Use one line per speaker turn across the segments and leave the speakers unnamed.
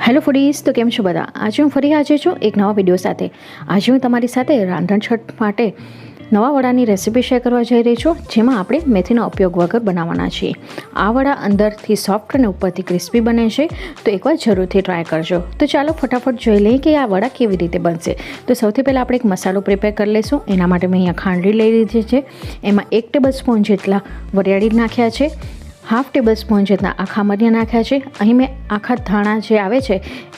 Hello foodies, તો કેમ છો બધા? આજે હું ફરી હાજર છું એક નવા વિડીયો સાથે. આજે હું તમારી સાથે રાંધણછટ માટે નવા વડાની રેસીપી શેર કરવા જઈ રહી છું, જેમાં આપણે મેથીનો ઉપયોગ વગર બનાવવાના છીએ. આ વડા અંદરથી સોફ્ટ અને ઉપરથી ક્રિસ્પી બને છે, તો એકવાર જરૂરથી ટ્રાય કરજો. તો ચાલો ફટાફટ જોઈ લઈએ કે આ વડા કેવી રીતે બનશે. તો સૌથી પહેલાં આપણે એક મસાલો પ્રિપેર કરી લઈશું. એના માટે મેં અહીંયા ખાંડરી લઈ લીધી છે. એમાં 1 ટેબલ સ્પૂન જેટલા વરિયાળી નાખ્યા છે, 1/2 ટેબલ સ્પૂન જેટલા આખા મરચાં નાખ્યા છે. અહીં મેં આખા ધાણા જે આવે છે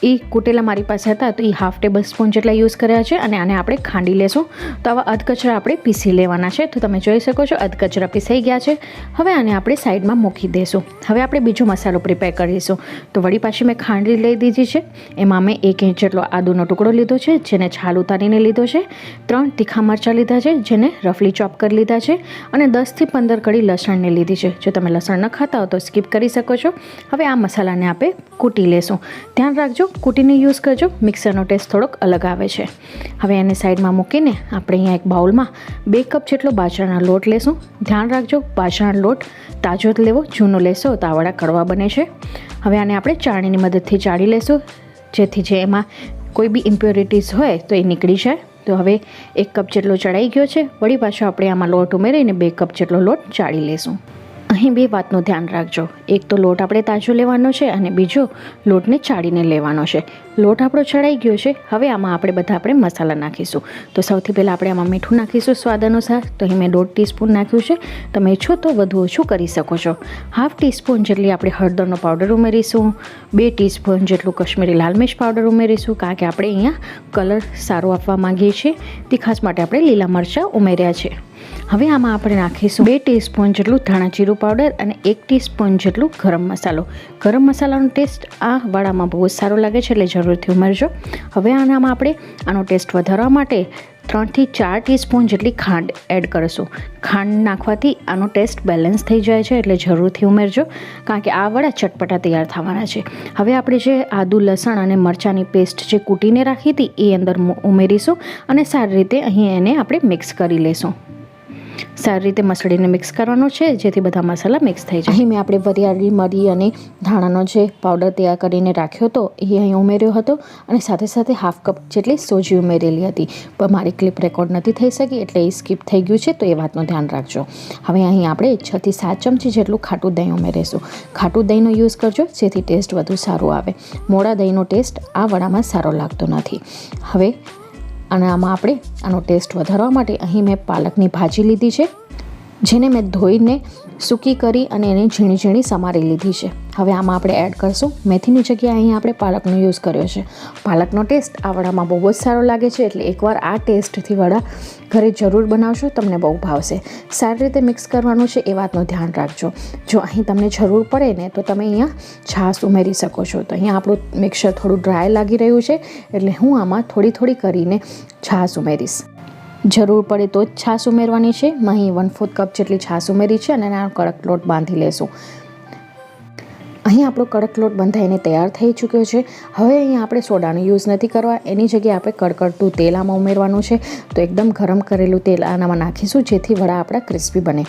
એ કૂટેલા મારી પાસે હતા, તો એ 1/2 ટેબલ સ્પૂન જેટલા યુઝ કર્યા છે. અને આને આપણે ખાંડી લેશું. તો આવા અધકચરા આપણે પીસી લેવાના છે. તો તમે જોઈ શકો છો અધકચરા પીસાઈ ગયા છે. હવે આને આપણે સાઈડમાં મૂકી દઈશું. હવે આપણે બીજો મસાલો પ્રિપેર કરીશું. તો વળી પાછી મેં ખાંડી લઈ દીધી છે. એમાં મેં 1 ઇંચ જેટલો આદુનો ટુકડો લીધો છે, જેને છાલ ઉતારીને લીધો છે. 3 તીખા મરચાં લીધા છે, જેને રફલી ચોપ કરી લીધા છે. અને 10 થી 15 કળી લસણને લીધી છે. જો તમે લસણ ન ખાતા હો તો સ્કીપ કરી શકો છો. હવે આ મસાલાને આપણે કૂટી લેશું. ધ્યાન રાખજો, કૂટીને યુઝ કરજો, મિક્સરનો ટેસ્ટ થોડોક અલગ આવે છે. હવે એને સાઈડમાં મૂકીને આપણે અહીંયા એક બાઉલમાં 2 કપ જેટલો બાજરાનો લોટ લેશું. ધ્યાન રાખજો, બાજરાનો લોટ તાજો જ લેવો, જૂનો લેશો તો આ વડા કડવા બને છે. હવે આને આપણે ચાળણીની મદદથી ચાળી લેશું, જેથી જે એમાં કોઈ બી ઇમ્પ્યોરિટીઝ હોય તો એ નીકળી જાય. તો હવે 1 કપ જેટલો ચડાઈ ગયો છે. વળી પાછો આપણે આમાં લોટ ઉમેરીને 2 કપ જેટલો લોટ ચાળી લેશું. અહીં 2 વાતનું ધ્યાન રાખજો. એક તો લોટ આપણે તાજો લેવાનો છે અને બીજો લોટને ચાળીને લેવાનો છે. લોટ આપણો ચડાઈ ગયો છે. હવે આમાં આપણે મસાલા નાખીશું. તો સૌથી પહેલાં આપણે આમાં મીઠું નાખીશું સ્વાદ અનુસાર. તો અહીં મેં 1/2 ટીસ્પૂન નાખ્યું છે. તમે ઈચ્છો તો વધુ ઓછું કરી શકો છો. 1/2 ટીસ્પૂન જેટલી આપણે હળદરનો પાવડર ઉમેરીશું. 2 ટીસ્પૂન જેટલું કશ્મીરી લાલ મિર્ચ પાવડર ઉમેરીશું, કારણ કે આપણે અહીંયા કલર સારો આપવા માંગીએ છીએ. તીખાશ માટે આપણે લીલા મરચાં ઉમેર્યા છે. હવે આમાં આપણે નાખીશું 2 ટીસ્પૂન જેટલું ધાણા જીરું પાવડર અને 1 ટીસ્પૂન જેટલું ગરમ મસાલો. ગરમ મસાલાનો ટેસ્ટ આ વડામાં બહુ જ સારો લાગે છે, એટલે જરૂરથી ઉમેરજો. હવે આનામાં આપણે આનો ટેસ્ટ વધારવા માટે 3 થી 4 ટીસ્પૂન જેટલી ખાંડ એડ કરીશું. ખાંડ નાખવાથી આનો ટેસ્ટ બેલેન્સ થઈ જાય છે, એટલે જરૂરથી ઉમેરજો, કારણ કે આ વડા ચટપટા તૈયાર થવાના છે. હવે આપણે જે આદુ લસણ અને મરચાંની પેસ્ટ જે કૂટીને રાખી હતી એ અંદર ઉમેરીશું અને સારી રીતે અહીં એને આપણે મિક્સ કરી લઈશું. સારી રીતે મસળીને મિક્સ કરવાનો છે, જેથી બધા મસાલા મિક્સ થઈ જાય. અહીં મેં આપણે વરિયાળી, મરી અને ધાણાનો જે પાવડર તૈયાર કરીને રાખ્યો હતો એ અહીં ઉમેર્યો હતો, અને સાથે સાથે 1/2 કપ જેટલી સોજી ઉમેરેલી હતી. પણ મારી ક્લિપ રેકોર્ડ નથી થઈ શકી, એટલે એ સ્કીપ થઈ ગયું છે, તો એ વાતનું ધ્યાન રાખજો. હવે અહીં આપણે 6 થી 7 ચમચી જેટલું ખાટું દહીં ઉમેરીશું. ખાટું દહીંનો યુઝ કરજો, જેથી ટેસ્ટ વધુ સારું આવે. મોડા દહીંનો ટેસ્ટ આ વડામાં સારો લાગતો નથી. હવે અને આમાં આપણે આનો ટેસ્ટ વધારવા માટે અહીં મેં પાલકની ભાજી લીધી છે, જેને મેં ધોઈને સૂકી કરી અને એને ઝીણી ઝીણી સમારી લીધી છે. હવે આમાં આપણે એડ કરીશું મેથીની જગ્યાએ અહીં આપણે પાલકનો યુઝ કર્યો છે. પાલકનો ટેસ્ટ આ વડામાં બહુ જ સારો લાગે છે, એટલે એકવાર આ ટેસ્ટથી વડા ઘરે જરૂર બનાવશો, તમને બહુ ભાવશે. સારી રીતે મિક્સ કરવાનું છે, એ વાતનું ધ્યાન રાખજો. જો અહીં તમને જરૂર પડે ને તો તમે અહીંયા છાશ ઉમેરી શકો છો. તો અહીંયા આપણું મિક્સર થોડું ડ્રાય લાગી રહ્યું છે, એટલે હું આમાં થોડી કરીને છાશ ઉમેરીશ. જરૂર પડે તો જ છાશ ઉમેરવાની છે. મેં અહીં 1/4 કપ જેટલી છાશ ઉમેરી છે અને આનો કડક લોટ બાંધી લેશું. અહીં આપણો કડક લોટ બંધાઈને તૈયાર થઈ ચૂક્યો છે. હવે અહીંયા આપણે સોડાનો યુઝ નથી કરવા, એની જગ્યાએ આપણે કડકડતું તેલ આમાં ઉમેરવાનું છે. તો એકદમ ગરમ કરેલું તેલ આનામાં નાખીશું, જેથી વડા આપણા ક્રિસ્પી બને.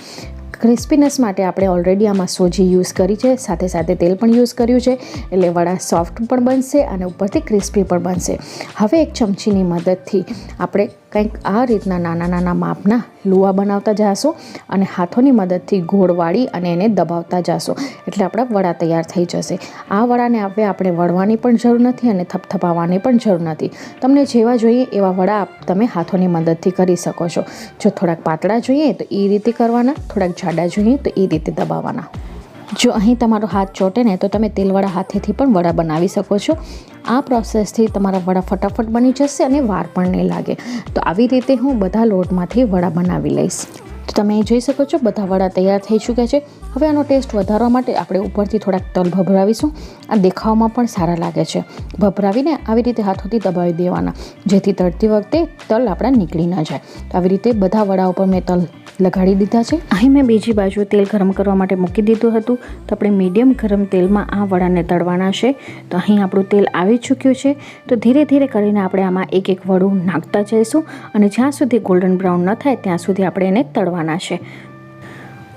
ક્રિસ્પીનેસ માટે આપણે ઓલરેડી આમાં સોજી યુઝ કરી છે, સાથે સાથે તેલ પણ યુઝ કર્યું છે, એટલે વડા સોફ્ટ પણ બનશે અને ઉપરથી ક્રિસ્પી પણ બનશે. હવે એક ચમચીની મદદથી આપણે કંઈક આ રીતના નાના માપના લુવા બનાવતા જાશું અને હાથોની મદદથી ગોળ વાળી અને એને દબાવતા જાશું, એટલે આપણા વડા તૈયાર થઈ જશે. આ વડાને આપણે વળવાની પણ જરૂર નથી અને થપથપાવવાની પણ જરૂર નથી. તમને જેવા જોઈએ એવા વડા તમે હાથોની મદદથી કરી શકો છો. જો થોડાક પાતળા જોઈએ તો એ રીતે કરવાના, થોડાક જાડા જોઈએ તો એ રીતે દબાવવાના. જો અહીં તમારો હાથ ચોટે ને તો તમે તેલવાળા હાથેથી પણ વડા બનાવી શકો છો. આ પ્રોસેસથી તમારા વડા ફટાફટ બની જશે અને વાર પણ નહીં લાગે. તો આવી રીતે હું બધા લોટમાંથી વડા બનાવી લઈશ. તો તમે જોઈ શકો છો બધા વડા તૈયાર થઈ ચૂક્યા છે. હવે આનો ટેસ્ટ વધારવા માટે આપણે ઉપરથી થોડાક તલ ભભરાવીશું. આ દેખાવમાં પણ સારા લાગે છે. ભભરાવીને આવી રીતે હાથોથી દબાવી દેવાના, જેથી તળતી વખતે તલ આપણા નીકળી ન જાય. તો આવી રીતે બધા વડા ઉપર મેં તલ લગાડી દીધા છે. અહીં મેં બીજી બાજુ તેલ ગરમ કરવા માટે મૂકી દીધું હતું. તો આપણે મીડિયમ ગરમ તેલમાં આ વડાને તળવાના છે. તો અહીં આપણું તેલ આવી ચૂક્યું છે. તો ધીરે ધીરે કરીને આપણે આમાં એક વડું નાખતા જઈશું અને જ્યાં સુધી ગોલ્ડન બ્રાઉન ન થાય ત્યાં સુધી આપણે એને તળવાના છે.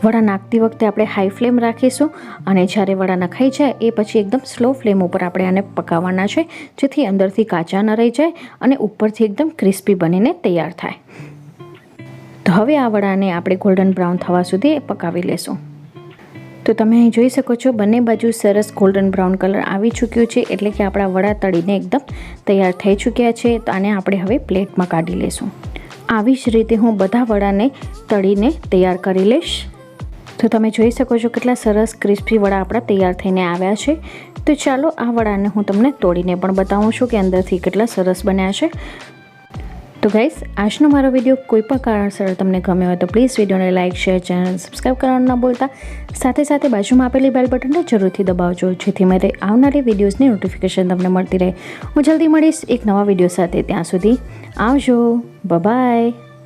વડા નાખતી વખતે આપણે હાઈ ફ્લેમ રાખીશું અને જ્યારે વડા નખાઈ જાય એ પછી એકદમ સ્લો ફ્લેમ ઉપર આપણે આને પકાવવાના છે, જેથી અંદરથી કાચા ન રહી જાય અને ઉપરથી એકદમ ક્રિસ્પી બનીને તૈયાર થાય. તો હવે આ વડાને આપણે ગોલ્ડન બ્રાઉન થવા સુધી પકાવી લેશું. તો તમે અહીં જોઈ શકો છો બંને બાજુ સરસ ગોલ્ડન બ્રાઉન કલર આવી ચૂક્યો છે, એટલે કે આપણા વડા તળીને એકદમ તૈયાર થઈ ચૂક્યા છે. તો આને આપણે હવે પ્લેટમાં કાઢી લેશું. આવી જ રીતે હું બધા વડાને તળીને તૈયાર કરી લઈશ. તો તમે જોઈ શકો છો કેટલા સરસ ક્રિસ્પી વડા આપણા તૈયાર થઈને આવ્યા છે. તો ચાલો આ વડાને હું તમને તોડીને પણ બતાવું છું કે અંદરથી કેટલા સરસ બન્યા છે. તો ગાઈસ, આજનો મારો વિડીયો કોઈ પણ કારણસર તમને ગમ્યો હોય તો પ્લીઝ વિડીયોને લાઇક, શેર, ચેનલ સબસ્ક્રાઈબ કરવાનું ન ભૂલતા. સાથે સાથે બાજુમાં આપેલી બેલ બટનને જરૂરથી દબાવજો, જેથી મારે આવનારી વિડીયોઝની નોટિફિકેશન તમને મળતી રહે. હું જલ્દી મળીશ એક નવા વિડીયો સાથે. ત્યાં સુધી આવજો. બાય.